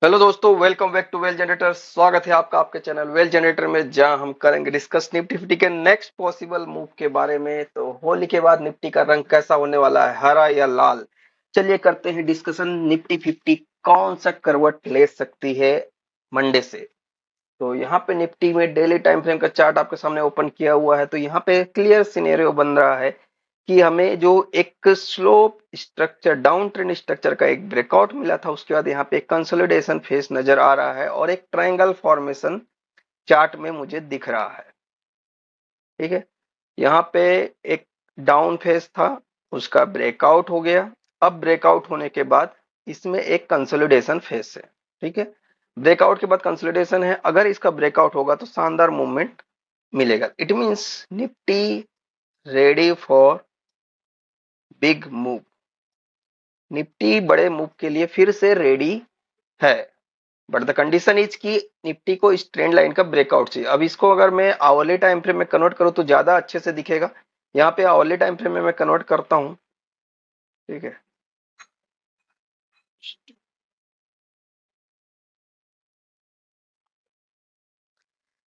Hello दोस्तों, welcome back to wealth generator. स्वागत है आपका आपके चैनल वेल जनरेटर में, जहां हम करेंगे डिस्कस निफ्टी फिफ्टी के नेक्स्ट पॉसिबल मूव के बारे में। तो होली के बाद निफ्टी का रंग कैसा होने वाला है, हरा या लाल? चलिए करते हैं डिस्कशन। निफ्टी फिफ्टी कौन सा करवट ले सकती है मंडे से? तो यहाँ पे निफ्टी में डेली टाइम फ्रेम का चार्ट आपके सामने ओपन किया हुआ है। तो यहाँ पे क्लियर सिनेरियो बन रहा है कि हमें जो एक slope structure, down trend structure का एक ब्रेकआउट मिला था, उसके बाद यहाँ पे एक कंसोलिडेशन फेस नजर आ रहा है और एक ट्रायंगल फॉर्मेशन चार्ट में मुझे दिख रहा है। ठीक है, यहाँ पे एक डाउन फेस था, उसका ब्रेकआउट हो गया। अब ब्रेकआउट होने के बाद इसमें एक कंसोलिडेशन फेस है। ठीक है, ब्रेकआउट के बाद कंसोलिडेशन है। अगर इसका ब्रेकआउट होगा तो शानदार मूवमेंट मिलेगा। It means Nifty ready for big move. Nifty बड़े मूव के लिए फिर से रेडी है, बट द कंडीशन इज कि निफ्टी को इस ट्रेंड लाइन का ब्रेकआउट चाहिए। अब इसको अगर मैं आवरली टाइम फ्रेम में कन्वर्ट करूं तो ज्यादा अच्छे से दिखेगा। यहाँ पे आवरली टाइम फ्रेम में मैं कन्वर्ट करता हूं। ठीक है,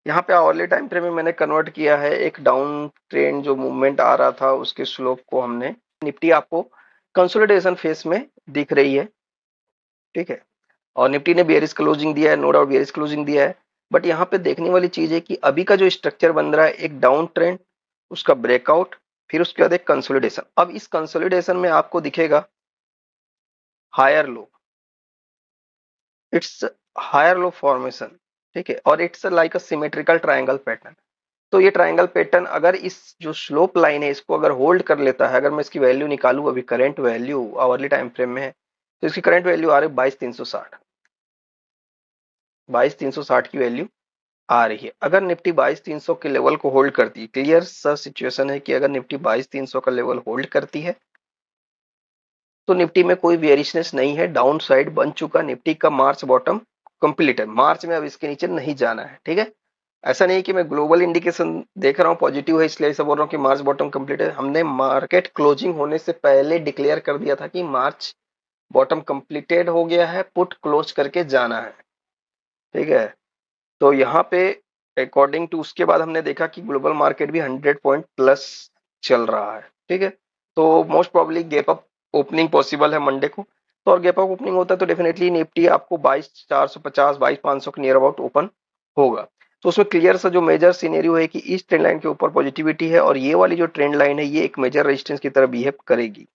यहाँ पे आवरली टाइम फ्रेम में मैंने कन्वर्ट किया है। एक डाउन ट्रेंड जो मूवमेंट आ रहा था उसके स्लोप को हमने, निफ्टी आपको कंसोलिडेशन फेस में दिख रही है। ठीक है, और निफ्टी ने बेयरिश क्लोजिंग दिया है, नो डाउट बेयरिश क्लोजिंग दिया है। बट यहाँ पे देखने वाली चीज है कि अभी का जो स्ट्रक्चर बन रहा है, एक डाउन ट्रेंड, उसका ब्रेकआउट, फिर उसके बाद एक कंसोलिडेशन। अब इस कंसोलिडेशन में आपको दिखेगा higher low, it's higher low formation. ठीक है, और it's like a symmetrical triangle pattern. तो ये ट्रायंगल पैटर्न अगर इस जो स्लोप लाइन है इसको अगर होल्ड कर लेता है, अगर मैं इसकी वैल्यू निकालू, अभी current value hourly time frame में है तो इसकी करंट वैल्यू आ रही है 22,360। 22,360 की वैल्यू आ रही है। अगर निफ्टी 22,300 के लेवल को होल्ड करती है, क्लियर सा सिचुएशन है कि अगर निफ्टी 22,300 का लेवल होल्ड करती है तो निफ्टी में कोई वेरिशनेस नहीं है, डाउन साइड बन चुका। निफ्टी का मार्च बॉटम कंप्लीट है, मार्च में अब इसके नीचे नहीं जाना है। ठीक है, ऐसा नहीं कि मैं ग्लोबल इंडिकेशन देख रहा हूं पॉजिटिव है इसलिए ऐसा बोल रहा हूं कि मार्च बॉटम कंप्लीट है। हमने मार्केट क्लोजिंग होने से पहले डिक्लेयर कर दिया था कि मार्च बॉटम कंप्लीटेड हो गया है, पुट क्लोज करके जाना है। ठीक है, तो यहाँ पे अकॉर्डिंग टू उसके बाद हमने देखा कि ग्लोबल मार्केट भी 100 पॉइंट प्लस चल रहा है। ठीक है, तो most probably gap up opening possible है मंडे को। तो और गैप अप ओपनिंग होता है तो डेफिनेटली निफ्टी आपको 22,450 22,500 के नियर अबाउट ओपन होगा। तो उसमें क्लियर सा जो मेजर सिनेरियो है कि इस ट्रेंड लाइन के ऊपर पॉजिटिविटी है और ये वाली जो ट्रेंड लाइन है ये एक मेजर रेजिस्टेंस की तरह बिहेव करेगी।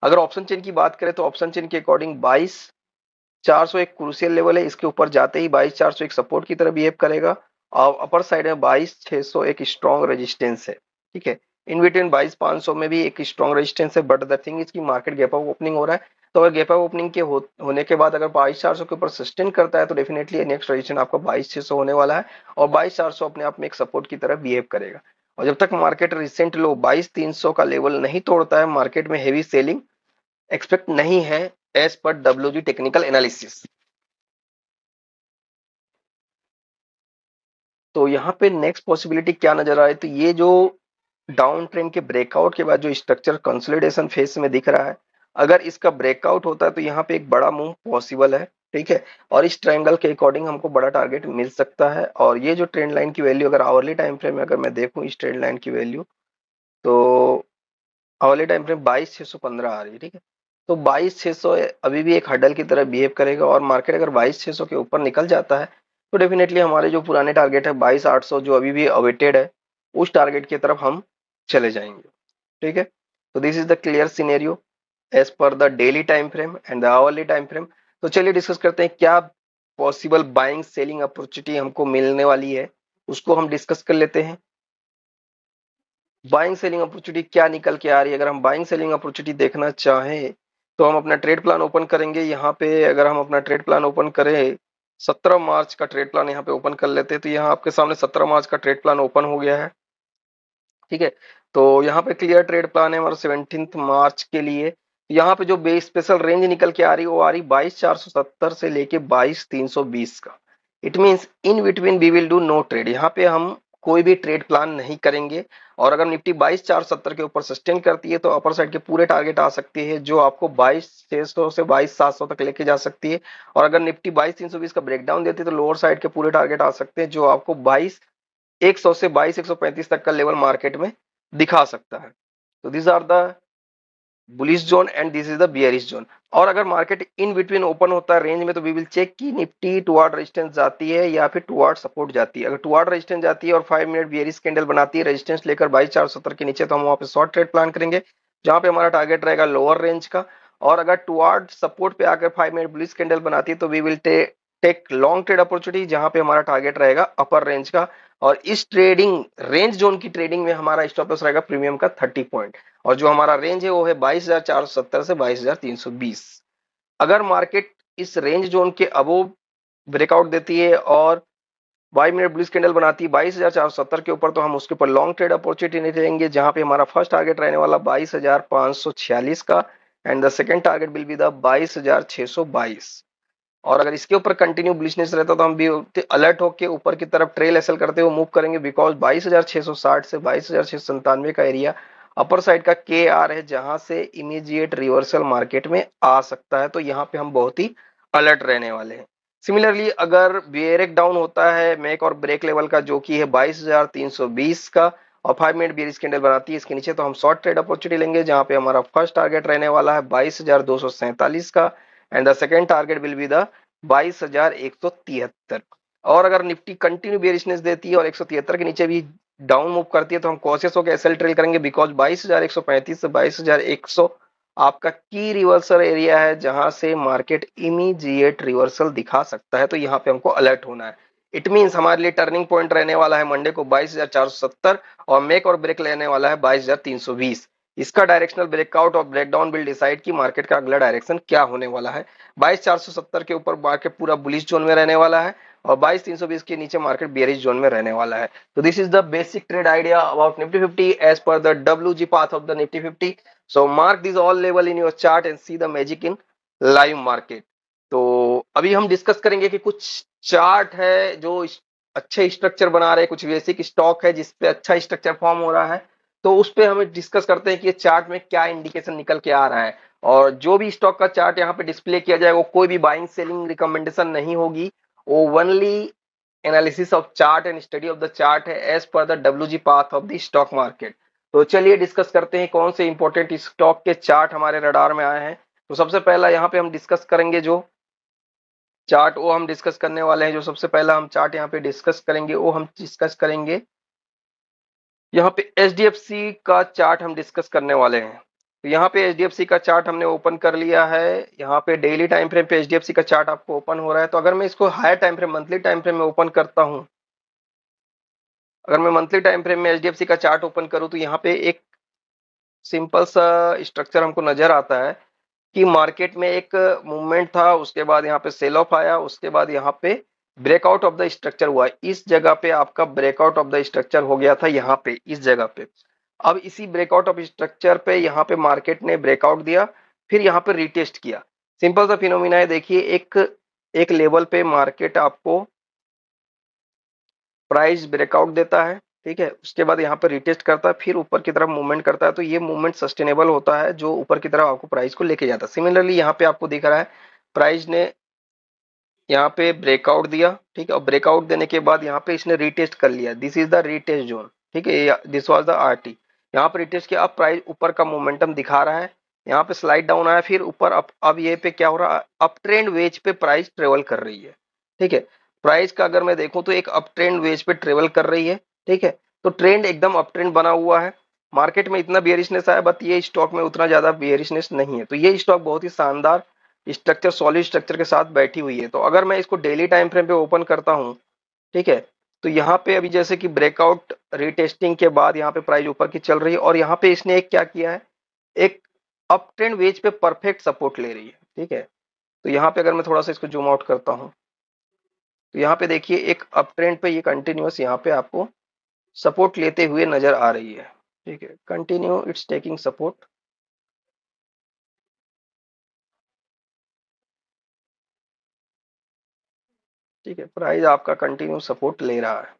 अगर ऑप्शन चेन की बात करें तो ऑप्शन चेन के अकॉर्डिंग 22,400 एक क्रूशियल लेवल है, इसके ऊपर जाते ही 22,400 एक सपोर्ट की तरह बिहेव करेगा और अपर साइड में 22,600 एक स्ट्रॉन्ग रेजिस्टेंस है। ठीक है, इन बिटवीन 22,500 में भी एक स्ट्रॉन्ग रेजिस्टेंस है। बट द थिंग इज कि मार्केट गैप अप ओपनिंग हो रहा है। तो अगर गैप अप ओपनिंग के होने के बाद अगर 22,400 के ऊपर सस्टेन करता है तो डेफिनेटली नेक्स्ट रेजिस्टेंस आपका 22,600 होने वाला है और 22,400 अपने आप में एक सपोर्ट की तरह बिहेव करेगा। और जब तक मार्केट रिसेंट लो 22,300 का लेवल नहीं तोड़ता है, मार्केट में हेवी सेलिंग एक्सपेक्ट नहीं है एज पर डब्ल्यूजी टेक्निकल एनालिसिस। तो यहाँ पे नेक्स्ट पॉसिबिलिटी क्या नजर आ रही है, तो ये जो डाउन ट्रेंड के ब्रेकआउट के बाद जो स्ट्रक्चर कंसोलिडेशन फेज में दिख रहा है, अगर इसका ब्रेकआउट होता है तो यहाँ पे एक बड़ा मूव पॉसिबल है। ठीक है, और इस ट्रायंगल के अकॉर्डिंग हमको बड़ा टारगेट मिल सकता है। और ये जो ट्रेंड लाइन की वैल्यू अगर आवरली टाइम फ्रेम में अगर मैं देखूं इस ट्रेंड लाइन की वैल्यू, तो आवरली टाइम फ्रेम 22,615 आ रही है। ठीक है, तो 22,600 अभी भी एक हडल की तरह बिहेव करेगा और मार्केट अगर 22,600 के ऊपर निकल जाता है तो डेफिनेटली हमारे जो पुराने टारगेट है 22,800 जो अभी भी अवेटेड है, उस टारगेट की तरफ हम चले जाएंगे। ठीक है, तो this is the clear scenario as per the daily time frame and the hourly time frame. तो चलिए डिस्कस करते हैं क्या पॉसिबल बाइंग सेलिंग अपॉर्चुनिटी हमको मिलने वाली है, उसको हम डिस्कस कर लेते हैं। बाइंग सेलिंग अपॉर्चुनिटी क्या निकल के आ रही है? अगर हम बाइंग सेलिंग अपॉर्चुनिटी देखना चाहें तो हम अपना ट्रेड प्लान ओपन करेंगे। यहाँ पे अगर हम अपना ट्रेड प्लान ओपन करें, 17 मार्च का ट्रेड प्लान यहाँ पे ओपन कर लेते हैं। तो यहाँ आपके सामने 17 मार्च का ट्रेड प्लान ओपन हो गया है। ठीक है, तो यहाँ पे क्लियर ट्रेड प्लान है हमारा 17 मार्च के लिए। यहाँ पे जो बेस स्पेशल रेंज निकल के आ रही है वो आ रही 22,470 से लेके 22,320 का। It means in between we will do no trade. यहाँ पे हम कोई भी ट्रेड प्लान नहीं करेंगे। और अगर निफ्टी 22,470 के ऊपर सस्टेन करती है तो अपर साइड के पूरे टारगेट आ सकती है, जो आपको 22,600 से 22,700 तक लेके जा सकती है। और अगर निफ्टी 22,320 का ब्रेकडाउन देती है तो लोअर साइड के पूरे टारगेट आ सकते हैं, जो आपको 22,100 से 22,135 तक का लेवल मार्केट में दिखा सकता है। तो this are the bullish zone and this is the bearish zone. और अगर मार्केट इन बिटवीन ओपन होता है रेंज में, तो वी विल चेक कि निफ्टी टुवर्ड रेजिस्टेंस जाती है या फिर टुवर्ड सपोर्ट जाती है। अगर टुवर्ड रेजिस्टेंस जाती है और 5 मिनट बियरिश कैंडल बनाती है रेजिस्टेंस लेकर 22,470 के नीचे, तो हम वहां पे शॉर्ट ट्रेड प्लान करेंगे, जहां पे हमारा टारगेट रहेगा लोअर रेंज का। और अगर टुवर्ड सपोर्ट पे आकर 5 मिनट बुलिश कैंडल बनाती है तो we will take long trade opportunity, जहां पे हमारा टारगेट रहेगा अपर रेंज का। और इस ट्रेडिंग रेंज जोन की ट्रेडिंग में हमारा स्टॉप लॉस रहेगा प्रीमियम का 30 पॉइंट। और जो हमारा रेंज है वो है 22,470 से 22,320। अगर मार्केट इस रेंज जोन के अबोव ब्रेकआउट देती है और 5 मिनट ब्लूज कैंडल बनाती है 22,470 के ऊपर, तो हम उसके ऊपर लॉन्ग ट्रेड अपॉर्चुनिटी नहीं लेंगे, जहां पे हमारा फर्स्ट टारगेट रहने वाला 22,546 का and the second target will be the 22,622। और अगर इसके ऊपर कंटिन्यू बुलिशनेस रहता तो हम भी अलर्ट होकर ऊपर की तरफ ट्रेल एसएल करते हुए मूव करेंगे, बिकॉज 22,660 से 22,697 का एरिया अपर साइड का के आर है, जहां से इमीडिएट रिवर्सल मार्केट में आ सकता है। तो यहाँ पे हम बहुत ही अलर्ट रहने वाले हैं। सिमिलरली अगर ब्रेक डाउन होता है मेक और ब्रेक लेवल का, जो कि है 22,320 का, और 5 मिनट बियरिश कैंडल बनाती है इसके नीचे, तो हम शॉर्ट ट्रेड अपॉर्चुनिटी लेंगे, जहां पे हमारा फर्स्ट टारगेट रहने वाला है 22,247 का and the second target will be the 22,173। और अगर निफ्टी कंटिन्यू बेरिशनेस देती है और 173 के नीचे भी डाउन मूव करती है, तो हम कॉशियस होकर एसएल ट्रेल करेंगे, बिकॉज 22,135 से 22,100 आपका की रिवर्सल एरिया है, जहां से मार्केट इमीडिएट रिवर्सल दिखा सकता है। तो यहाँ पे हमको अलर्ट होना है। इट मींस हमारे लिए टर्निंग पॉइंट रहने वाला है मंडे को 22,470 और मेक और ब्रेक लेने वाला है 22,320। इसका डायरेक्शनल ब्रेकआउट और ब्रेकडाउन विल डिसाइड कि मार्केट का अगला डायरेक्शन क्या होने वाला है। 22,470 के ऊपर मार्केट पूरा बुलिश जोन में रहने वाला है और 22,320 के नीचे मार्केट बेरिश जोन में रहने वाला है। तो this is the basic trade idea about Nifty 50 as per the WG path of the Nifty 50। So mark this all level in your chart and see the magic in live market. तो अभी हम discuss करेंगे कि कुछ chart है जो अच्छे structure बना रहे हैं, कुछ बेसिक स्टॉक है जिसपे अच्छा स्ट्रक्चर फॉर्म हो रहा है। तो उस पे हमें डिस्कस करते हैं कि ये चार्ट में क्या इंडिकेशन निकल के आ रहा है। और जो भी स्टॉक का चार्ट यहाँ पे डिस्प्ले किया जाए वो कोई भी बाइंग सेलिंग रिकमेंडेशन नहीं होगी, वो only analysis of chart and study of the chart है as per the WG path of the stock market. तो चलिए डिस्कस करते हैं कौन से इंपॉर्टेंट स्टॉक के चार्ट हमारे रडार में आए हैं। तो सबसे पहला यहाँ पे हम डिस्कस करेंगे जो चार्ट, वो हम डिस्कस करने वाले हैं, जो सबसे पहला हम चार्ट यहाँ पे डिस्कस करेंगे वो हम डिस्कस करेंगे यहाँ पे एचडीएफसी का चार्ट हम डिस्कस करने वाले हैं। तो यहाँ पे एचडीएफसी का चार्ट हमने ओपन कर लिया है। यहाँ पे डेली टाइम फ्रेम पे एचडीएफसी का चार्ट आपको ओपन हो रहा है। तो अगर मैं इसको higher time frame monthly time frame में ओपन करता हूँ, अगर मैं मंथली टाइम फ्रेम में एचडीएफसी का चार्ट ओपन करूँ, तो यहाँ पे एक सिंपल सा स्ट्रक्चर हमको नजर आता है कि मार्केट में एक मूवमेंट था, उसके बाद यहाँ पे सेल ऑफ आया, उसके बाद यहाँ पे ब्रेकआउट ऑफ द स्ट्रक्चर हुआ। इस जगह पे आपका ब्रेकआउट ऑफ द स्ट्रक्चर हो गया था, यहाँ पे इस जगह पे। अब इसी ब्रेकआउट ऑफ स्ट्रक्चर पे यहाँ पे मार्केट ने ब्रेकआउट दिया, फिर यहाँ पे रीटेस्ट किया। सिंपल सा फिनोमिना है, देखिए एक एक लेवल पे मार्केट आपको प्राइस ब्रेकआउट देता है, ठीक है, उसके बाद यहाँ पे रिटेस्ट करता है, फिर ऊपर की तरफ मूवमेंट करता है। तो ये मूवमेंट सस्टेनेबल होता है, जो ऊपर की तरफ आपको प्राइस को लेके जाता है। सिमिलरली यहाँ पे आपको दिख रहा है प्राइस ने यहाँ पे ब्रेकआउट दिया, ठीक है, और ब्रेकआउट देने के बाद यहाँ पे इसने रीटेस्ट कर लिया। This is the retest zone, ठीक है, दिस वाज द आरटी। यहाँ पे रीटेस्ट किया, अब प्राइस ऊपर का मोमेंटम दिखा रहा है, यहाँ पे स्लाइड डाउन आया, फिर ऊपर। अब ये पे क्या हो रहा है, अप ट्रेंड वेज पे प्राइस ट्रेवल कर रही है, ठीक है। प्राइस का अगर मैं देखूं तो एक अप ट्रेंड वेज पे ट्रेवल कर रही है, ठीक है। तो ट्रेंड एकदम अप ट्रेंड बना हुआ है। मार्केट में इतना बियरिशनेस आया, बट ये स्टॉक में उतना ज्यादा बियरिशनेस नहीं है। तो ये स्टॉक बहुत ही शानदार स्ट्रक्चर, सॉलिड स्ट्रक्चर के साथ बैठी हुई है। तो अगर मैं इसको डेली टाइम फ्रेम पे ओपन करता हूं, ठीक है, तो यहाँ पे अभी जैसे कि ब्रेकआउट रीटेस्टिंग के बाद यहाँ पे प्राइस ऊपर की चल रही है, और यहाँ पे इसने एक क्या किया है, एक अप ट्रेंड वेज पे परफेक्ट सपोर्ट ले रही है, ठीक है। तो यहाँ पे अगर मैं थोड़ा सा इसको जूम आउट करता हूँ, तो यहाँ पे देखिए एक अप ट्रेंड पे ये कंटिन्यूअस यहाँ पे आपको सपोर्ट लेते हुए नजर आ रही है, ठीक है। कंटिन्यू इट्स टेकिंग सपोर्ट, ठीक है, प्राइस आपका कंटिन्यू सपोर्ट ले रहा है।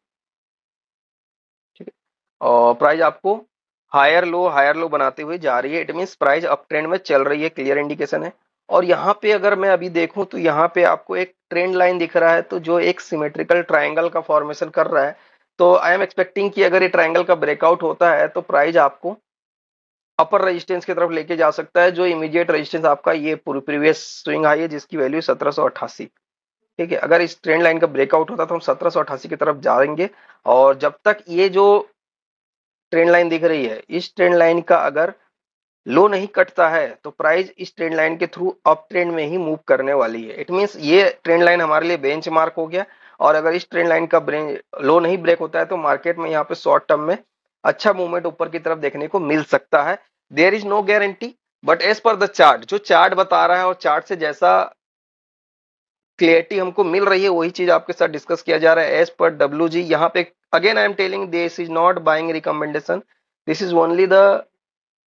और प्राइस आपको हायर लो बनाते हुए जा रही है। It means price up trend में चल रही है, क्लियर इंडिकेशन है। और यहाँ पे अगर मैं अभी देखूं तो यहाँ पे आपको एक ट्रेंड लाइन दिख रहा है, तो जो एक सिमेट्रिकल ट्रायंगल का फॉर्मेशन कर रहा है। तो आई एम एक्सपेक्टिंग कि अगर ये ट्रायंगल का ब्रेकआउट होता है तो प्राइस आपको अपर रेजिस्टेंस की तरफ लेके जा सकता है, जो इमीडिएट रेजिस्टेंस आपका ये प्रीवियस स्विंग हाई है जिसकी वैल्यू 1788। ठीक है, अगर इस ट्रेंड लाइन का ब्रेकआउट होता तो हम 1788 की तरफ जाएंगे। और जब तक ये जो ट्रेंड लाइन दिख रही है, इस ट्रेंड लाइन का अगर लो नहीं कटता है तो प्राइस इस ट्रेंड लाइन के थ्रू अप ट्रेंड में ही मूव करने वाली है। इट मींस ये ट्रेंड लाइन हमारे लिए बेंचमार्क हो गया। और अगर इस ट्रेंड लाइन का लो नहीं ब्रेक होता है तो मार्केट में यहाँ पे शॉर्ट टर्म में अच्छा मूवमेंट ऊपर की तरफ देखने को मिल सकता है। There is no guarantee, but as per the chart, जो चार्ट बता रहा है और चार्ट से जैसा क्लियरिटी हमको मिल रही है वही चीज आपके साथ डिस्कस किया जा रहा है। एज पर डब्ल्यू जी यहाँ पे again I am telling this is not buying recommendation, this is only the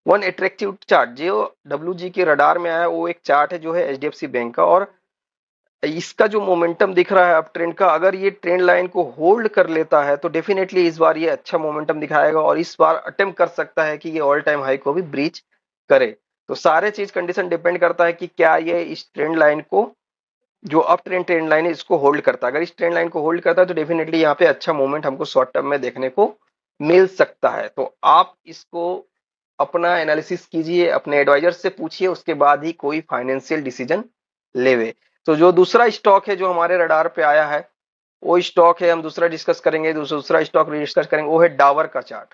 one attractive chart. जो डब्ल्यू जी के रडार में आया वो एक चार्ट है जो है एचडीएफसी बैंक का, और इसका जो मोमेंटम दिख रहा है अप ट्रेंड का, अगर ये ट्रेंड लाइन को होल्ड कर लेता है तो डेफिनेटली इस बार ये अच्छा मोमेंटम दिखाएगा और इस बार अटेम्प्ट कर सकता है कि ये ऑल टाइम हाई को भी ब्रीच करे। तो सारे चीज कंडीशन डिपेंड करता है कि क्या ये इस ट्रेंड लाइन को, जो अप ट्रेंड ट्रेंड लाइन है, इसको होल्ड करता है। अगर इस ट्रेंड लाइन को होल्ड करता है तो डेफिनेटली यहाँ पे अच्छा मूवमेंट हमको शॉर्ट टर्म में देखने को मिल सकता है। तो आप इसको अपना एनालिसिस कीजिए, अपने एडवाइजर से पूछिए, उसके बाद ही कोई फाइनेंशियल डिसीजन लेवे। तो जो दूसरा स्टॉक है जो हमारे रडार पे आया है वो स्टॉक है, हम दूसरा डिस्कस करेंगे, दूसरा स्टॉक डिस्कस करेंगे, वो है डाबर का चार्ट।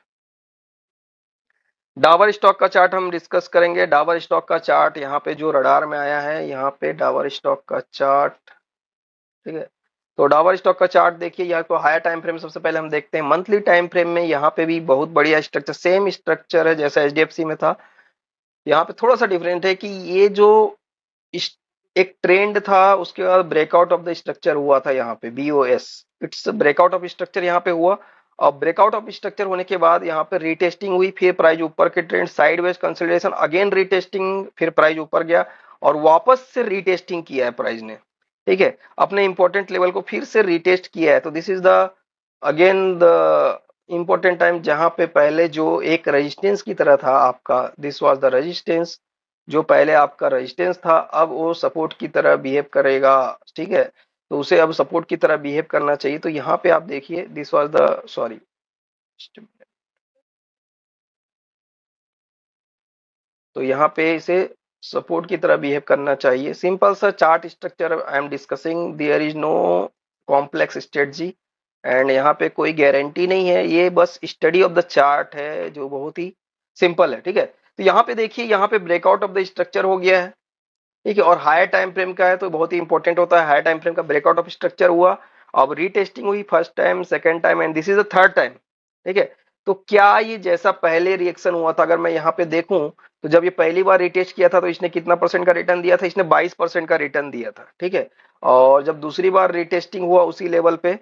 डाबर स्टॉक का चार्ट हम डिस्कस करेंगे। डाबर स्टॉक का चार्ट यहाँ पे जो रडार में आया है, यहाँ पे डाबर स्टॉक का चार्ट, ठीक है। तो डाबर स्टॉक का चार्ट देखिए, यहाँ तो हायर टाइम फ्रेम सबसे पहले हम देखते हैं। मंथली टाइम फ्रेम में यहाँ पे भी बहुत बढ़िया स्ट्रक्चर, सेम स्ट्रक्चर है जैसा एचडीएफसी में था। यहाँ पे थोड़ा सा डिफरेंट है कि ये जो एक ट्रेंड था उसके बाद ब्रेकआउट ऑफ द स्ट्रक्चर हुआ था यहाँ पे, BOS, it's breakout of structure यहाँ पे हुआ। और ब्रेकआउट ऑफ स्ट्रक्चर होने के बाद यहाँ पे रीटेस्टिंग हुई, फिर प्राइस ऊपर के trend, sideways consolidation, again retesting, फिर प्राइस ऊपर गया और वापस से रीटेस्टिंग किया है प्राइस ने। ठीक है, अपने इंपॉर्टेंट लेवल को फिर से रीटेस्ट किया है। तो this is the again the important time जहां पे पहले जो एक रेजिस्टेंस की तरह था आपका, दिस वाज द रेजिस्टेंस, जो पहले आपका रेजिस्टेंस था अब वो सपोर्ट की तरह बिहेव करेगा। ठीक है, तो उसे अब सपोर्ट की तरह बिहेव करना चाहिए। तो यहाँ पे आप देखिए, दिस वाज द, सॉरी, तो यहाँ पे इसे सपोर्ट की तरह बिहेव करना चाहिए। सिंपल सा chart structure I am discussing, there is no complex strategy and यहाँ पे कोई गारंटी नहीं है, ये बस स्टडी ऑफ द चार्ट है जो बहुत ही सिंपल है। ठीक है, तो यहाँ पे देखिए, यहाँ पे ब्रेकआउट ऑफ द स्ट्रक्चर हो गया है। ठीक है, और हायर टाइम फ्रेम का है तो बहुत ही इंपॉर्टेंट होता है, हायर टाइम फ्रेम का ब्रेकआउट ऑफ स्ट्रक्चर हुआ, अब रीटेस्टिंग हुई first time, second time and this is the third time. ठीक है, तो क्या ये जैसा पहले रिएक्शन हुआ था, अगर मैं यहाँ पे देखूं तो जब ये पहली बार रिटेस्ट किया था तो इसने कितना परसेंट का रिटर्न दिया था, इसने 22% का रिटर्न दिया था। ठीक है, और जब दूसरी बार रिटेस्टिंग हुआ उसी लेवल पे,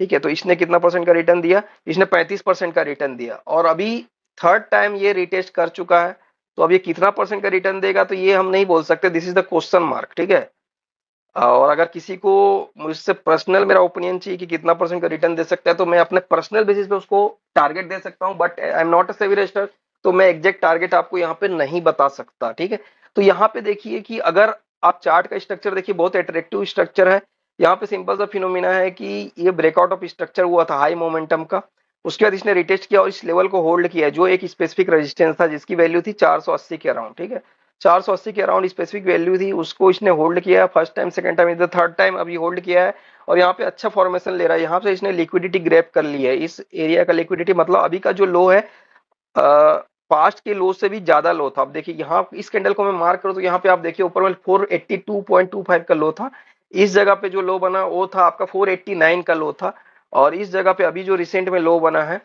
ठीक है, तो इसने कितना परसेंट का रिटर्न दिया, इसने 35% का रिटर्न दिया। और अभी थर्ड टाइम ये रिटेस्ट कर चुका है, तो अब ये कितना परसेंट का रिटर्न देगा तो ये हम नहीं बोल सकते, this is the question mark. ठीक है, और अगर किसी को मुझसे पर्सनल मेरा ओपिनियन चाहिए कि कितना परसेंट का रिटर्न दे सकता है तो मैं अपने पर्सनल बेसिस पे उसको टारगेट दे सकता हूं, बट आई एम नॉट अ सेवी रजिस्टर, तो मैं एग्जैक्ट टारगेट आपको यहाँ पे नहीं बता सकता। ठीक है, तो यहाँ पे देखिए कि अगर आप चार्ट का स्ट्रक्चर देखिए, बहुत अट्रैक्टिव स्ट्रक्चर है। यहाँ पे सिंपल सा फिनोमिना है कि ये ब्रेकआउट ऑफ स्ट्रक्चर हुआ था हाई मोमेंटम का, उसके बाद इसने रिटेस्ट किया और इस लेवल को होल्ड किया, जो एक स्पेसिफिक रेजिस्टेंस था जिसकी वैल्यू थी 480 के अराउंड। ठीक है, 480 के अराउंड स्पेसिफिक वैल्यू थी, उसको इसने होल्ड किया फर्स्ट टाइम, सेकंड टाइम, इधर थर्ड टाइम अभी होल्ड किया है और यहाँ पे अच्छा फॉर्मेशन ले रहा है। यहाँ से इसने लिक्विडिटी ग्रैब कर ली है, इस एरिया का लिक्विडिटी, मतलब अभी का जो लो है पास्ट के लो से भी ज्यादा लो था। अब देखिए यहाँ इस कैंडल को मैं मार्क करूँ तो यहाँ पे आप देखिए ऊपर में 482.25 का लो था, इस जगह पे जो लो बना वो था आपका 489 का लो था, और इस जगह पे अभी जो रिसेंट में लो बना है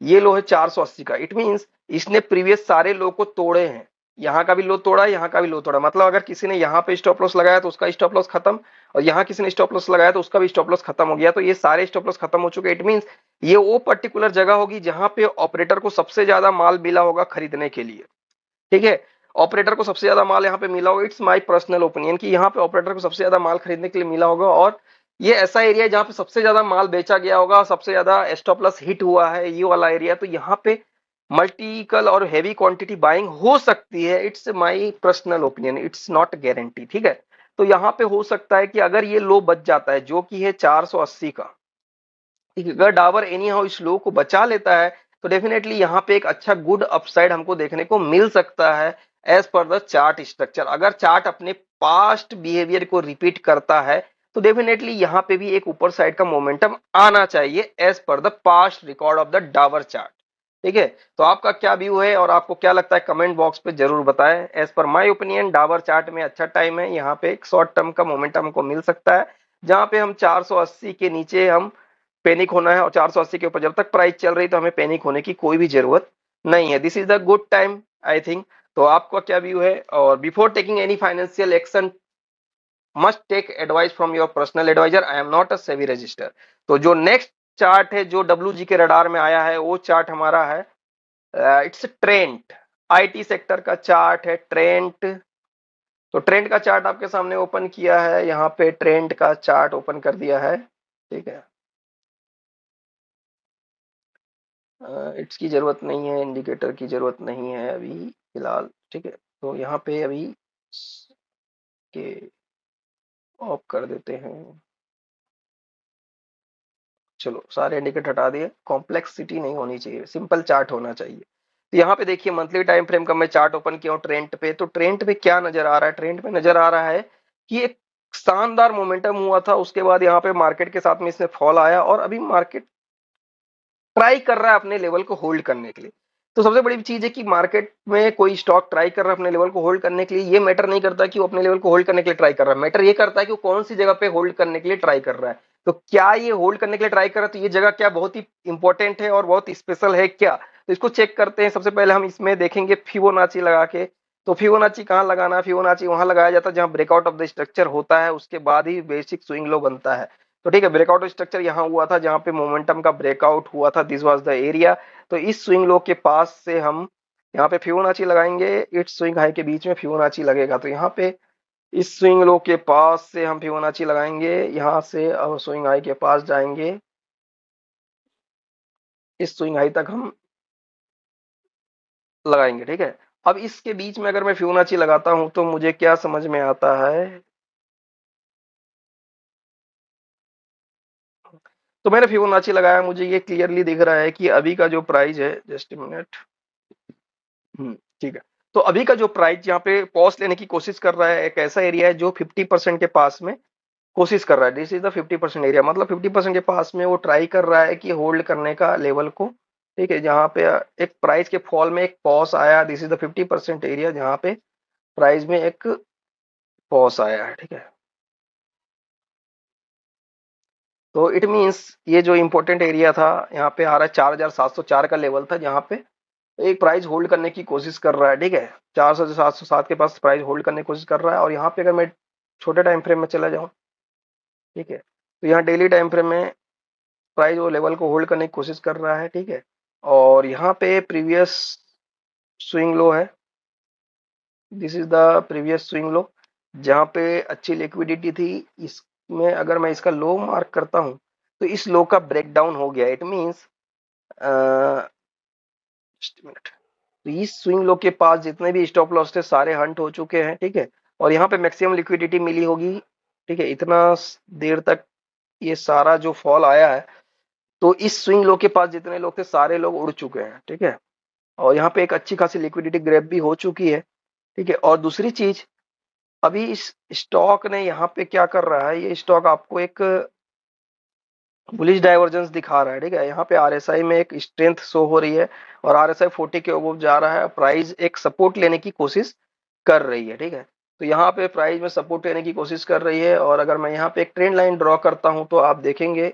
ये लो है 480 का। इट मींस इसने प्रीवियस सारे लो को तोड़े हैं, यहाँ का भी लो तोड़ा, यहाँ का भी लो तोड़ा, मतलब अगर किसी ने यहाँ पे स्टॉप लॉस लगाया तो उसका स्टॉप लॉस खत्म, और यहाँ किसी ने स्टॉप लॉस लगाया तो उसका भी स्टॉप लॉस खत्म हो गया। तो ये सारे स्टॉप लॉस खत्म हो चुके। इट मींस ये वो पर्टिकुलर जगह होगी जहां पे ऑपरेटर को सबसे ज्यादा माल मिला होगा खरीदने के लिए। ठीक है, ऑपरेटर को सबसे ज्यादा माल यहाँ पे मिला होगा, इट्स माय पर्सनल ओपिनियन कि यहाँ पे ऑपरेटर को सबसे ज्यादा माल खरीदने के लिए मिला होगा, और ये ऐसा एरिया है जहां पे सबसे ज्यादा माल बेचा गया होगा, सबसे ज्यादा स्टॉप लॉस हिट हुआ है, ये वाला एरिया। तो यहाँ पे मल्टीपल और हेवी क्वांटिटी बाइंग हो सकती है। It's my personal opinion, it's not guarantee, ठीक है। तो यहाँ पे हो सकता है कि अगर ये लो बच जाता है जो कि है 480 का, ठीक है, अगर डाबर एनी हाउ इस लो को बचा लेता है तो डेफिनेटली यहाँ पे एक अच्छा गुड अपसाइड हमको देखने को मिल सकता है as per the chart structure. अगर चार्ट अपने पास्ट बिहेवियर को रिपीट करता है तो डेफिनेटली यहाँ पे भी एक ऊपर साइड का मोमेंटम आना चाहिए as per the past record of the Dabur chart, ठीक है। तो आपका क्या व्यू है और आपको क्या लगता है कमेंट बॉक्स पे जरूर बताएं। As per my opinion Dabur chart में अच्छा टाइम है, यहाँ पे एक शॉर्ट टर्म का मोमेंटम हमको मिल सकता है जहां पे हम 480 के नीचे हम पैनिक होना है, और 480 के ऊपर जब तक प्राइस चल रही तो हमें पैनिक होने की कोई भी जरूरत नहीं है। This is the good time I think. तो आपका क्या व्यू है? और before taking any financial action must take advice from your personal advisor, I am not a SEBI register. तो जो नेक्स्ट चार्ट है जो डब्ल्यू जी के रडार में आया है वो चार्ट हमारा है इट्स ट्रेंड, आईटी सेक्टर का चार्ट है ट्रेंड। तो ट्रेंड का चार्ट आपके सामने ओपन किया है, यहाँ पे ट्रेंड का चार्ट ओपन कर दिया है, ठीक है। इट्स की जरूरत नहीं है, इंडिकेटर की जरूरत नहीं है अभी फिलहाल, ठीक है। तो यहाँ पे अभी के ऑफ कर देते हैं। चलो सारे इंडिकेटर हटा दिए, कॉम्प्लेक्सिटी नहीं होनी चाहिए, सिंपल चार्ट होना चाहिए। तो यहाँ पे देखिए मंथली टाइम फ्रेम का मैं चार्ट ओपन किया हूँ ट्रेंड पे। तो ट्रेंड पे क्या नजर आ रहा है? ट्रेंड पे नजर आ रहा है कि एक शानदार मोमेंटम हुआ था, उसके बाद यहाँ पे मार्केट के साथ में इसमें फॉल आया और अभी मार्केट ट्राई कर रहा है अपने लेवल को होल्ड करने के लिए। तो सबसे बड़ी चीज है कि मार्केट में कोई स्टॉक ट्राई कर रहा है अपने लेवल को होल्ड करने के लिए, ये मैटर नहीं करता कि वो अपने लेवल को होल्ड करने के लिए ट्राई कर रहा है, मैटर ये करता है कि वो कौन सी जगह पे होल्ड करने के लिए ट्राई कर रहा है। तो क्या ये होल्ड करने के लिए ट्राई कर रहा है, तो ये जगह क्या बहुत ही इंपॉर्टेंट है और बहुत स्पेशल है क्या, तो इसको चेक करते हैं। सबसे पहले हम इसमें देखेंगे फिबोनाची लगा के। तो फिबोनाची कहाँ लगाना है? फिबोनाची वहां लगाया जाता है जहां ब्रेकआउट ऑफ द स्ट्रक्चर होता है, उसके बाद ही बेसिक स्विंग लो बनता है। तो ठीक है, ब्रेकआउट स्ट्रक्चर यहाँ हुआ था जहां पे मोमेंटम का ब्रेकआउट हुआ था, दिस वाज द एरिया। तो इस स्विंग लो के पास से हम यहाँ पे फिबोनाची लगाएंगे, इट्स स्विंग हाई के बीच में फिबोनाची लगेगा। तो यहाँ पे इस स्विंग लो के पास से हम फिबोनाची लगाएंगे, यहाँ से अब स्विंग हाई के पास जाएंगे, इस स्विंग हाई तक हम लगाएंगे, ठीक है। अब इसके बीच में अगर मैं फिबोनाची लगाता हूं तो मुझे क्या समझ में आता है, तो मैंने फिबोनाची लगाया, मुझे ये क्लियरली दिख रहा है कि अभी का जो प्राइस है, जस्ट मिनट, ठीक है। तो अभी का जो प्राइस यहाँ पे पॉज लेने की कोशिश कर रहा है, एक ऐसा एरिया है जो 50% के पास में कोशिश कर रहा है, दिस इज द 50% एरिया, मतलब 50% के पास में वो ट्राई कर रहा है कि होल्ड करने का लेवल को, ठीक है। जहाँ पे एक प्राइस के फॉल में एक पॉज आया, दिस इज द 50% एरिया जहाँ पे प्राइस में एक पॉज आया है, ठीक है। तो इट मीन्स ये जो इंपॉर्टेंट एरिया था यहाँ पे आ रहा है 4704 का लेवल था, जहाँ पे एक प्राइस होल्ड करने की कोशिश कर रहा है, ठीक है। 4707 के पास प्राइस होल्ड करने की कोशिश कर रहा है। और यहाँ पे अगर मैं छोटे टाइम फ्रेम में चला जाऊं, ठीक है, तो यहाँ डेली टाइम फ्रेम में प्राइस वो लेवल को होल्ड करने की कोशिश कर रहा है, ठीक है। और यहाँ पे प्रीवियस स्विंग लो है, this is the previous swing low जहाँ पे अच्छी लिक्विडिटी थी। इसमें अगर मैं इसका लो मार्क करता हूँ तो इस लो का ब्रेकडाउन हो गया, इट मीन्स मिनट, तो इस स्विंग लो के पास जितने भी स्टॉप लॉस थे सारे हंट हो चुके हैं, ठीक है। और यहाँ पे मैक्सिमम लिक्विडिटी मिली होगी, ठीक है। इतना देर तक ये सारा जो फॉल आया है, तो इस स्विंग लो के पास जितने लोग थे सारे लोग उड़ चुके हैं, ठीक है। और यहाँ पे एक अच्छी खासी लिक्विडिटी ग्रैब भी हो चुकी है, ठीक है। और दूसरी चीज, अभी इस स्टॉक ने यहाँ पे क्या कर रहा है, ये स्टॉक आपको एक बुलिश डाइवर्जेंस दिखा रहा है, ठीक है। यहाँ पे आरएसआई में एक स्ट्रेंथ शो हो रही है और आरएसआई 40 के अबव जा रहा है, प्राइस एक सपोर्ट लेने की कोशिश कर रही है, ठीक है। तो यहाँ पे प्राइस में सपोर्ट लेने की कोशिश कर रही है। और अगर मैं यहाँ पे एक ट्रेंड लाइन ड्रॉ करता हूं तो आप देखेंगे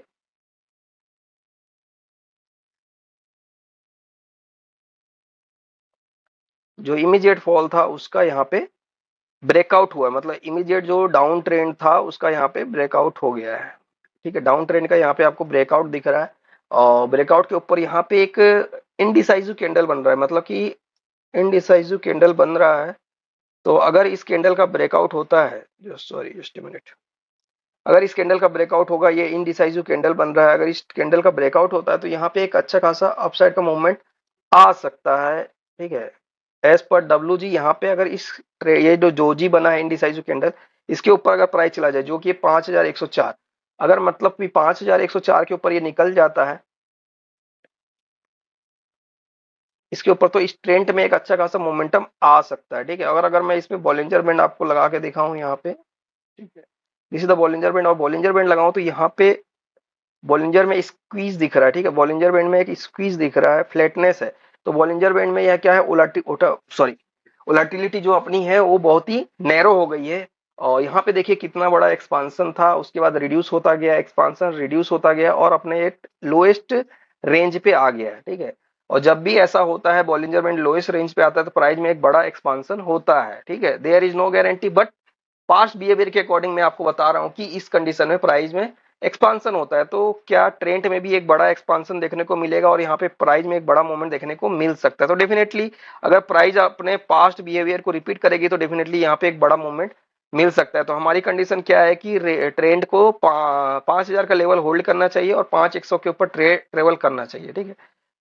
जो इमीडिएट फॉल था उसका यहाँ पे ब्रेकआउट हुआ है, मतलब इमीडिएट जो डाउन ट्रेंड था उसका यहाँ पे ब्रेकआउट हो गया है, ठीक है। डाउन ट्रेंड का यहाँ पे आपको ब्रेकआउट दिख रहा है और ब्रेकआउट के ऊपर यहाँ पे एक इनडिसाइजिव कैंडल बन रहा है, मतलब कि इनडिसाइजिव कैंडल बन रहा है। तो अगर इस कैंडल का ब्रेकआउट होता है, जो सॉरी जस्ट मिनट, अगर इस कैंडल का ब्रेकआउट होगा, ये इनडिसाइसिव कैंडल बन रहा है, अगर इस कैंडल का ब्रेकआउट होता है तो यहाँ पे एक अच्छा खासा अपसाइड का मूवमेंट आ सकता है, ठीक है। एज पर डब्ल्यू जी यहाँ पे अगर ये जो जोजी बना है इनडिसाइसिव कैंडल, इसके ऊपर अगर प्राइस चला जाए जो कि 5104, अगर मतलब कि 5104 के ऊपर ये निकल जाता है इसके ऊपर, तो इस ट्रेंड में एक अच्छा खासा मोमेंटम आ सकता है, ठीक है। अगर अगर मैं इसमें बॉलिंजर बैंड आपको लगा के दिखाऊं यहाँ पे, ठीक है, this is the Bollinger band, और बॉलिंजर बैंड लगाऊं तो यहाँ पे बॉलिंजर में स्क्वीज दिख रहा है, ठीक है। बॉलिंजर बैंड में एक स्क्वीज दिख रहा है, फ्लैटनेस है। तो बॉलिंजर बैंड में यह क्या है, उलाटिलिटी जो अपनी है वो बहुत ही नैरो हो गई है। और यहाँ पे देखिए कितना बड़ा एक्सपांसन था, उसके बाद रिड्यूस होता गया, एक्सपांसन रिड्यूस होता गया और अपने एक लोएस्ट रेंज पे आ गया है, ठीक है। और जब भी ऐसा होता है, बॉलिंजर बैंड लोएस्ट रेंज पे आता है, तो प्राइस में एक बड़ा एक्सपांसन होता है, ठीक है। There is no guarantee, but past behaviour के अकॉर्डिंग मैं आपको बता रहा हूं कि इस कंडीशन में प्राइस में एक्सपांसन होता है, तो क्या ट्रेंड में भी एक बड़ा एक्सपांसन देखने को मिलेगा और यहाँ पे प्राइस में एक बड़ा मूवमेंट देखने को मिल सकता है। तो डेफिनेटली अगर प्राइस अपने पास्ट बिहेवियर को रिपीट करेगी तो डेफिनेटली यहाँ पे एक बड़ा मूवमेंट मिल सकता है। तो हमारी कंडीशन क्या है कि ट्रेंड को 5000 का लेवल होल्ड करना चाहिए और 5100 के ऊपर ट्रेवल करना चाहिए, ठीक है।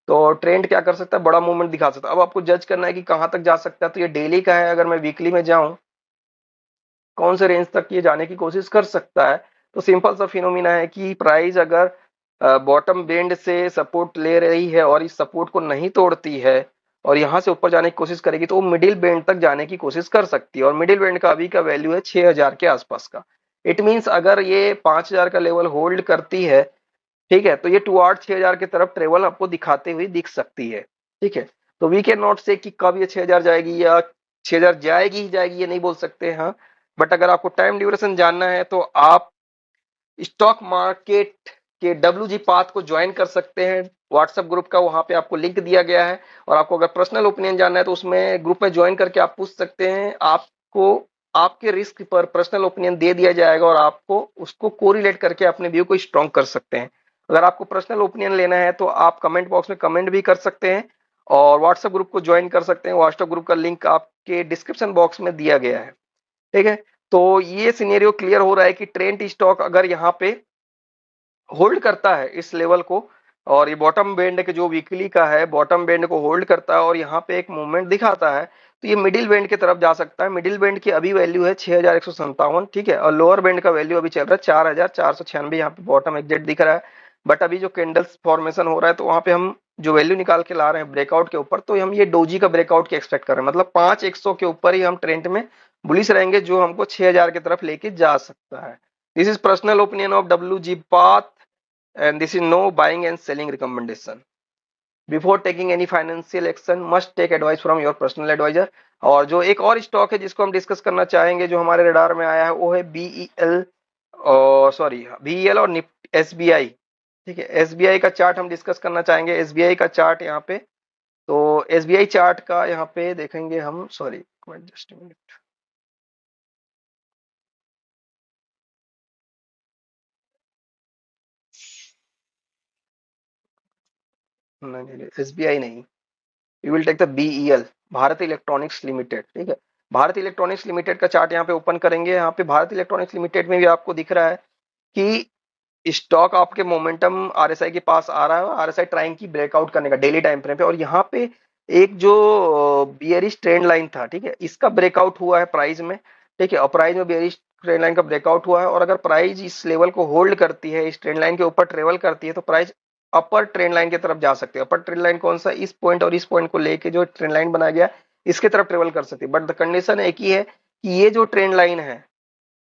तो ट्रेंड क्या कर सकता है, बड़ा मूवमेंट दिखा सकता है। अब आपको जज करना है कि कहां तक जा सकता है, तो ये डेली का है, अगर मैं वीकली में जाऊं कौन से रेंज तक ये जाने की कोशिश कर सकता है, तो सिंपल सा फिनोमिना है कि प्राइस अगर बॉटम बेंड से सपोर्ट ले रही है और इस सपोर्ट को नहीं तोड़ती है और यहां से ऊपर जाने की कोशिश करेगी, तो वो मिडिल बेंड तक जाने की कोशिश कर सकती है। और मिडिल बेंड का अभी का वैल्यू है 6000 के आसपास का। इट मींस अगर ये 5000 का लेवल होल्ड करती है, ठीक है, तो ये टुवार्ड 6000 की तरफ ट्रेवल आपको दिखाते हुए दिख सकती है, ठीक है। तो वी कैन नॉट से कि कब ये 6000 जाएगी या 6000 जाएगी ही जाएगी, ये नहीं बोल सकते, हाँ। बट अगर आपको टाइम ड्यूरेशन जानना है तो आप स्टॉक मार्केट के डब्ल्यू जी पाथ को ज्वाइन कर सकते हैं, व्हाट्सएप ग्रुप का, वहां पे आपको लिंक दिया गया है। और आपको अगर पर्सनल ओपिनियन जानना है तो उसमें ग्रुप में ज्वाइन करके आप पूछ सकते हैं, आपको आपके रिस्क पर पर्सनल ओपिनियन दे दिया जाएगा और आपको उसको कोरिलेट करके अपने व्यू को स्ट्रॉन्ग कर सकते हैं। अगर आपको पर्सनल ओपिनियन लेना है तो आप कमेंट बॉक्स में कमेंट भी कर सकते हैं और व्हाट्सएप ग्रुप को ज्वाइन कर सकते हैं। व्हाट्सएप ग्रुप का लिंक आपके डिस्क्रिप्शन बॉक्स में दिया गया है, ठीक है। तो ये सिनेरियो क्लियर हो रहा है कि ट्रेंड स्टॉक अगर यहाँ पे होल्ड करता है इस लेवल को, और ये बॉटम बैंड के जो वीकली का है, बॉटम बैंड को होल्ड करता है और यहाँ पे एक मूवमेंट दिखाता है, तो ये मिडिल बैंड की तरफ जा सकता है। मिडिल बैंड की अभी वैल्यू है 6157, ठीक है। और लोअर बैंड का वैल्यू अभी चल रहा है 4496, यहाँ पे बॉटम एग्जैक्ट दिख रहा है। बट अभी जो कैंडल्स फॉर्मेशन हो रहा है तो वहां पे हम जो वैल्यू निकाल के ला रहे हैं ब्रेकआउट के ऊपर, तो हम ये डोजी का ब्रेकआउट की एक्सपेक्ट कर रहे हैं, मतलब 5100 के ऊपर ही हम ट्रेंड में बुलिश रहेंगे, जो हमको 6000 की तरफ लेके जा सकता है। This is personal opinion of W G path and this is no buying and selling recommendation. Before taking any financial action must take advice from your personal advisor। और जो एक और स्टॉक है जिसको हम डिस्कस करना चाहेंगे जो हमारे रडार में आया है वो है बीईएल, और सॉरी बीईएल और एसबीआई, ठीक है। एसबीआई का चार्ट हम डिस्कस करना चाहेंगे। एसबीआई का चार्ट यहाँ पे, तो एसबीआई चार्ट का यहाँ पे देखेंगे हम, सॉरी जस्ट मिनट, नहीं एसबीआई नहीं, you will take the BEL, Bharat electronics limited, ठीक है। भारत इलेक्ट्रॉनिक्स लिमिटेड का चार्ट यहाँ पे ओपन करेंगे। यहाँ पे भारत इलेक्ट्रॉनिक्स लिमिटेड में भी आपको दिख रहा है कि स्टॉक आपके मोमेंटम आरएसआई के पास आ रहा है, आरएसआई ट्राइंग की ब्रेकआउट करने का डेली टाइम फ्रेम पे, और यहाँ पे एक जो बियरिश ट्रेंड लाइन था, ठीक है, इसका ब्रेकआउट हुआ है प्राइस में, ठीक है। और प्राइस में बियरिश ट्रेंड लाइन का ब्रेकआउट हुआ है, और अगर प्राइस इस लेवल को होल्ड करती है, इस ट्रेंड लाइन के ऊपर ट्रेवल करती है, तो प्राइस अपर ट्रेंड लाइन की तरफ जा सकती है। अपर ट्रेंड लाइन कौन सा, इस पॉइंट और इस पॉइंट को लेके जो ट्रेंड लाइन बनाया गया इसके तरफ ट्रेवल कर सकती है। बट द कंडीशन एक ही है कि ये जो ट्रेंड लाइन है,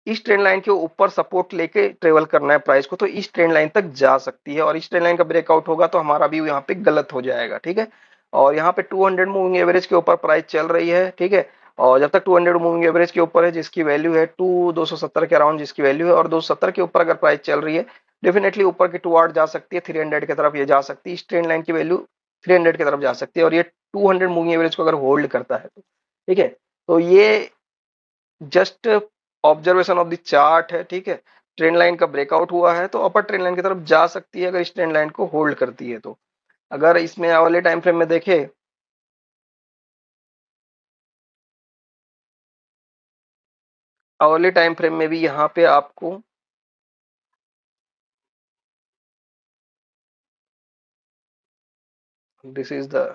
इस ट्रेंड लाइन के ऊपर सपोर्ट लेके ट्रेवल करना है प्राइस को, तो इस ट्रेंड लाइन तक जा सकती है। और इस ट्रेंड लाइन का ब्रेकआउट होगा तो हमारा व्यू यहाँ पे गलत हो जाएगा, ठीक है। और यहाँ पे 200 मूविंग एवरेज के ऊपर प्राइस चल रही है, ठीक है। और जब तक 200 मूविंग एवरेज के ऊपर है, जिसकी वैल्यू है 270 के अराउंड जिसकी वैल्यू है, और 270 के ऊपर अगर प्राइस चल रही है, डेफिनेटली ऊपर की टुवार्ड जा सकती है, 300 की तरफ ये जा सकती है। इस ट्रेंड लाइन की वैल्यू 300 की तरफ जा सकती है, और ये 200 मूविंग एवरेज को अगर होल्ड करता है तो, ठीक है। तो ये just observation of the chart है, ठीक है। ट्रेंड लाइन का ब्रेकआउट हुआ है तो अपर ट्रेंड लाइन की तरफ जा सकती है अगर इस ट्रेंड लाइन को होल्ड करती है तो। अगर इसमें वाले टाइम फ्रेम में देखे, अवर्ली टाइम फ्रेम में भी यहाँ पे आपको दिस इज द,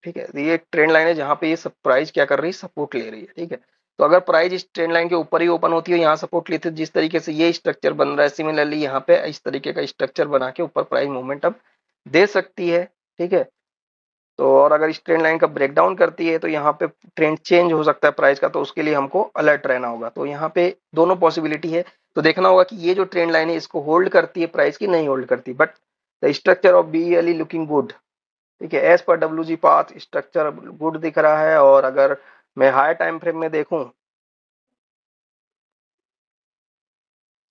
ठीक है, ये एक ट्रेंड लाइन है जहां पे ये सब प्राइस क्या कर रही है, सपोर्ट ले रही है, ठीक है। तो अगर प्राइस इस ट्रेंड लाइन के ऊपर ही ओपन होती है, यहाँ सपोर्ट लेते हैं, जिस तरीके से ये स्ट्रक्चर बन रहा है, सिमिलरली यहाँ पे इस तरीके का स्ट्रक्चर बना के ऊपर प्राइस मोमेंटम दे सकती है, ठीक है। तो और अगर इस ट्रेंड लाइन का ब्रेकडाउन करती है तो यहाँ पे ट्रेंड चेंज हो सकता है प्राइस का, तो उसके लिए हमको अलर्ट रहना होगा। तो यहाँ पे दोनों पॉसिबिलिटी है, तो देखना होगा कि ये जो ट्रेंड लाइन है इसको होल्ड करती है प्राइस की, नहीं होल्ड करती, but the structure of BELE looking good, ठीक है, एज पर WG पाथ स्ट्रक्चर गुड दिख रहा है। और अगर मैं हाई टाइम फ्रेम में देखूं,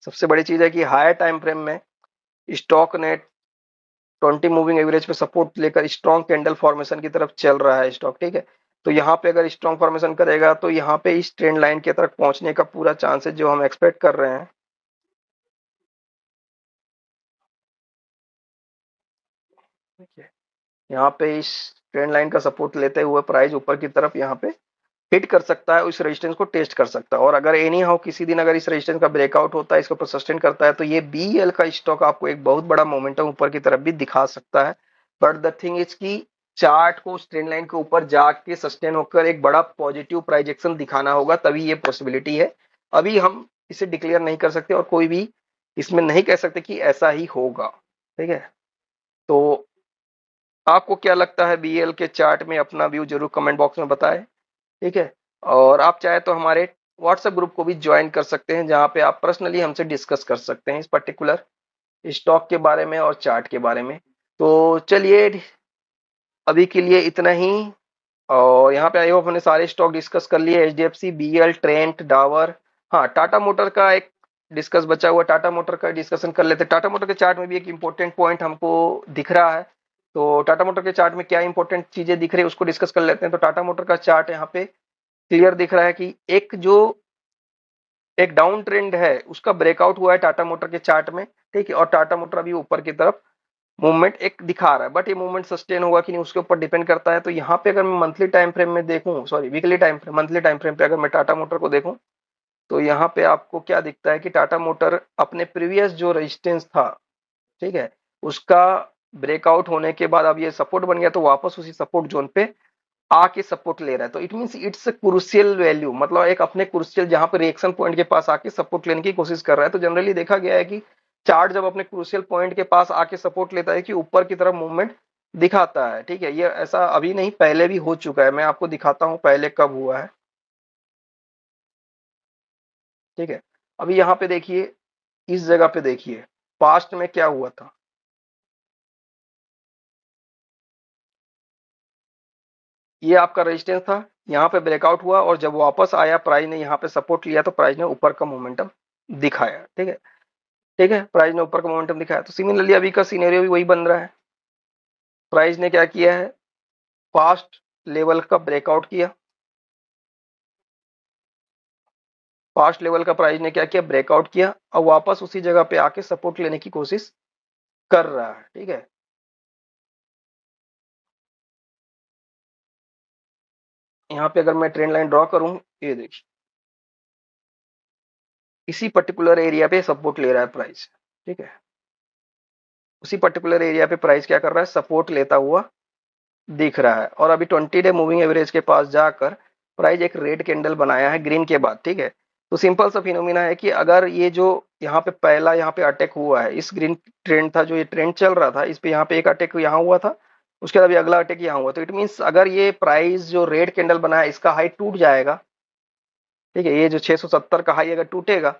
सबसे बड़ी चीज है कि हाई टाइम फ्रेम में स्टॉक ने 20 मूविंग एवरेज पे सपोर्ट लेकर स्ट्रॉन्ग कैंडल फॉर्मेशन की तरफ चल रहा है स्टॉक, ठीक है। तो यहाँ पे अगर स्ट्रॉन्ग फॉर्मेशन करेगा तो यहाँ पे इस ट्रेंड लाइन की तरफ पहुंचने का पूरा चांस है जो हम एक्सपेक्ट कर रहे हैं, ठीक है। यहाँ पे इस ट्रेंड लाइन का सपोर्ट लेते हुए प्राइस ऊपर की तरफ यहाँ पे हिट कर सकता है, उस रेजिस्टेंस को टेस्ट कर सकता है। और अगर एनी हाउ किसी दिन अगर इस रेजिस्टेंस का ब्रेकआउट होता है, इसको परसिस्टेंट करता है, तो ये BEL का स्टॉक आपको एक बहुत बड़ा मोमेंटम ऊपर की तरफ भी दिखा सकता है। बट द थिंग इज की चार्ट को उस ट्रेंड लाइन के ऊपर जाके सस्टेन होकर एक बड़ा पॉजिटिव प्राइजेक्शन दिखाना होगा, तभी ये पॉसिबिलिटी है। अभी हम इसे डिक्लेयर नहीं कर सकते और कोई भी इसमें नहीं कह सकते कि ऐसा ही होगा, ठीक है। तो आपको क्या लगता है BEL के चार्ट में, अपना व्यू जरूर कमेंट बॉक्स में बताएं, ठीक है। और आप चाहे तो हमारे व्हाट्सएप ग्रुप को भी ज्वाइन कर सकते हैं, जहां पे आप पर्सनली हमसे डिस्कस कर सकते हैं इस पर्टिकुलर स्टॉक के बारे में और चार्ट के बारे में। तो चलिए, अभी के लिए इतना ही। और यहाँ पे आई होप हमने सारे स्टॉक डिस्कस कर लिए, HDFC, BEL, ट्रेंट, डावर। हाँ, टाटा मोटर का एक डिस्कस बचा हुआ, टाटा मोटर का डिस्कशन कर लेते हैं। टाटा मोटर के चार्ट में भी एक इंपॉर्टेंट पॉइंट हमको दिख रहा है, तो टाटा मोटर के चार्ट में क्या इंपॉर्टेंट चीजें दिख रही है उसको डिस्कस कर लेते हैं। तो टाटा मोटर का चार्ट यहाँ पे क्लियर दिख रहा है कि एक जो एक डाउन ट्रेंड है उसका ब्रेकआउट हुआ है टाटा मोटर के चार्ट में, ठीक है। और टाटा मोटर अभी ऊपर की तरफ मूवमेंट एक दिखा रहा है, बट ये मूवमेंट सस्टेन होगा कि नहीं उसके ऊपर डिपेंड करता है। तो यहाँ पे अगर मैं मंथली टाइम फ्रेम में देखूं, sorry weekly time frame, monthly time frame पे अगर मैं टाटा मोटर को देखूं, तो यहाँ पे आपको क्या दिखता है कि टाटा मोटर अपने प्रीवियस जो रेजिस्टेंस था, ठीक है, उसका ब्रेकआउट होने के बाद अब ये सपोर्ट बन गया, तो वापस उसी सपोर्ट जोन पे आके सपोर्ट ले रहा है। तो it means it's crucial value, मतलब एक अपने क्रूशियल जहां पे रिएक्शन पॉइंट के पास आके सपोर्ट लेने की कोशिश कर रहा है। तो जनरली देखा गया है कि चार्ट जब अपने क्रूशियल पॉइंट के पास आके सपोर्ट लेता है कि ऊपर की तरफ मूवमेंट दिखाता है, ठीक है। ये ऐसा अभी नहीं, पहले भी हो चुका है, मैं आपको दिखाता हूं पहले कब हुआ है, ठीक है। अभी यहाँ पे देखिए, इस जगह पे देखिए पास्ट में क्या हुआ था। ये आपका रेजिस्टेंस था, यहाँ पे ब्रेकआउट हुआ और जब वापस आया प्राइस ने यहाँ पे सपोर्ट लिया तो प्राइस ने ऊपर का मोमेंटम दिखाया, ठीक है, ठीक है। प्राइस ने ऊपर का मोमेंटम दिखाया, तो सिमिलरली अभी का सिनेरियो भी वही बन रहा है। प्राइस ने क्या किया है, पास्ट लेवल का ब्रेकआउट किया, पास्ट लेवल का प्राइस ने क्या किया, ब्रेकआउट किया और वापस उसी जगह पे आके सपोर्ट लेने की कोशिश कर रहा है, ठीक है। यहाँ पे अगर मैं ट्रेंड लाइन ड्रॉ करूं, ये देखिए इसी पर्टिकुलर एरिया पे सपोर्ट ले रहा है प्राइस, ठीक है। उसी पर्टिकुलर एरिया पे प्राइस क्या कर रहा है, सपोर्ट लेता हुआ दिख रहा है। और अभी 20 डे मूविंग एवरेज के पास जाकर प्राइस एक रेड कैंडल बनाया है ग्रीन के बाद, ठीक है। तो सिंपल सा फिनोमिना है कि अगर ये जो यहाँ पे पहला यहाँ पे अटैक हुआ है, इस ग्रीन ट्रेंड था जो ये ट्रेंड चल रहा था, इस पे यहाँ पे एक अटैक यहाँ हुआ था, उसके बाद अभी अगला अटैक यहाँ हुआ, तो इट मीन्स अगर ये प्राइस जो रेड कैंडल बना है इसका हाई टूट जाएगा, ठीक है, ये जो 670 का हाई अगर टूटेगा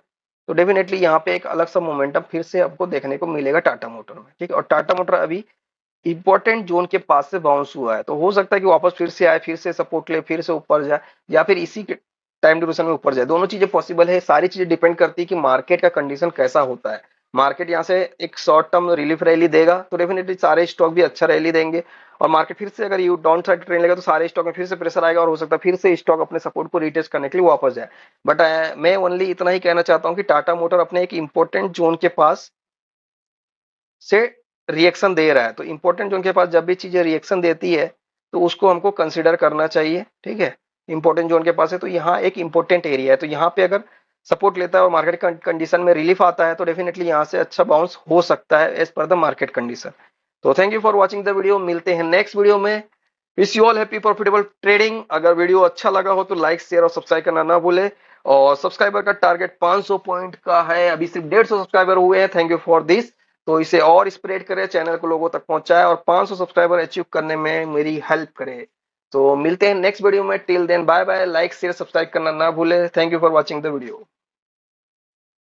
तो डेफिनेटली यहाँ पे एक अलग सा मोमेंटम फिर से आपको देखने को मिलेगा टाटा मोटर में, ठीक है। और टाटा मोटर अभी इंपॉर्टेंट जोन के पास से बाउंस हुआ है, तो हो सकता है कि वापस फिर से आए, फिर से सपोर्ट ले, फिर से ऊपर जाए, या फिर इसी के टाइम ड्यूरेशन में ऊपर जाए। दोनों चीजें पॉसिबल है, सारी चीजें डिपेंड करती है कि मार्केट का कंडीशन कैसा होता है। मार्केट यहाँ से एक शॉर्ट टर्म रिलीफ रैली देगा तो डेफिनेटली सारे स्टॉक भी अच्छा रैली देंगे, और मार्केट फिर से अगर यू डाउन साइड ट्रेंड लेगा तो सारे स्टॉक में फिर से प्रेशर आएगा और हो सकता है फिर से स्टॉक अपने सपोर्ट को रिटेस्ट करने के लिए वापस जाए। बट मैं ओनली इतना ही कहना चाहता हूँ कि टाटा मोटर अपने एक इंपॉर्टेंट जोन के पास से रिएक्शन दे रहा है, तो इंपॉर्टेंट जोन के पास जब भी चीजें रिएक्शन देती है तो उसको हमको कंसिडर करना चाहिए, ठीक है। इंपॉर्टेंट जोन के पास है तो यहाँ एक इंपॉर्टेंट एरिया है, तो यहाँ पे अगर सपोर्ट लेता है और मार्केट कंडीशन में रिलीफ आता है तो डेफिनेटली यहाँ से अच्छा बाउंस हो सकता है as per the market condition. तो thank you for watching the video, मिलते हैं नेक्स्ट वीडियो में। Wish you all happy profitable trading. अगर वीडियो अच्छा लगा हो तो लाइक शेयर और सब्सक्राइब करना ना भूले। और सब्सक्राइबर का टारगेट 500 पॉइंट का है, अभी सिर्फ 150 सब्सक्राइबर हुए हैं। Thank you for this. तो इसे और स्प्रेड करें, चैनल को लोगों तक पहुंचाए और 500 सब्सक्राइबर अचीव करने में मेरी हेल्प करे। तो मिलते हैं नेक्स्ट वीडियो में। Till then bye bye. Like share subscribe करना ना भूले। Thank you for watching the video.